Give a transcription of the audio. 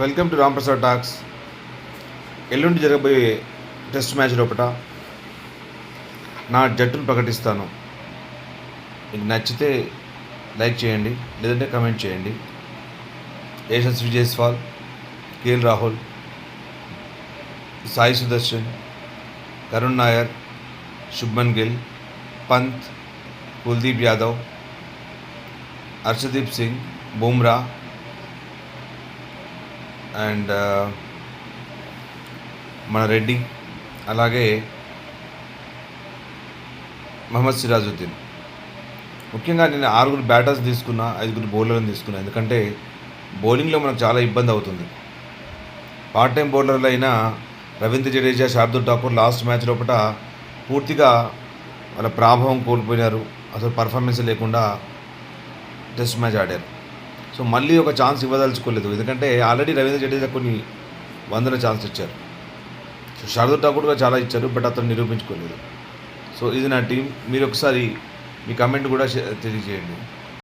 Welcome to Ramprasad talks. ఎల్లుండి జరగబోయే test match లోపల నా జట్టును ప్రకటిస్తాను. మీకు నచ్చితే లైక్ చేయండి, లేదంటే కామెంట్ చేయండి. యశస్వి జైస్వాల్, కేఎల్ రాహుల్, సాయి సుదర్శన్, కరుణ్ నాయర్, శుభ్మన్ గిల్, పంత్, కుల్దీప్ యాదవ్, హర్షదీప్ సింగ్, బుమ్రా అండ్ మన రెడ్డి, అలాగే మహమ్మద్ సిరాజుద్దీన్. ముఖ్యంగా నేను 6 బ్యాటర్స్ తీసుకున్నా, 5 బౌలర్లను తీసుకున్నా. ఎందుకంటే బౌలింగ్లో మనకు చాలా ఇబ్బంది అవుతుంది. పార్ట్ టైం బౌలర్లు అయిన రవీంద్ర జడేజా, శార్దుల్ ఠాకూర్ లాస్ట్ మ్యాచ్ లోపల పూర్తిగా వాళ్ళ ప్రాభవం కోల్పోయినారు. అసలు పర్ఫార్మెన్స్ లేకుండా టెస్ట్ మ్యాచ్ ఆడారు. సో మళ్ళీ ఒక ఛాన్స్ ఇవ్వదలుచుకోలేదు. ఎందుకంటే ఆల్రెడీ రవీంద్ర జడేజా కొన్ని వందల ఛాన్స్ ఇచ్చారు. సో శార్దుల్ ఠాకూర్ కూడా చాలా ఇచ్చారు, బట్ అతను నిరూపించుకోలేదు. సో ఇది నా టీం. మీరు ఒకసారి మీ కమెంట్ కూడా తెలియజేయండి.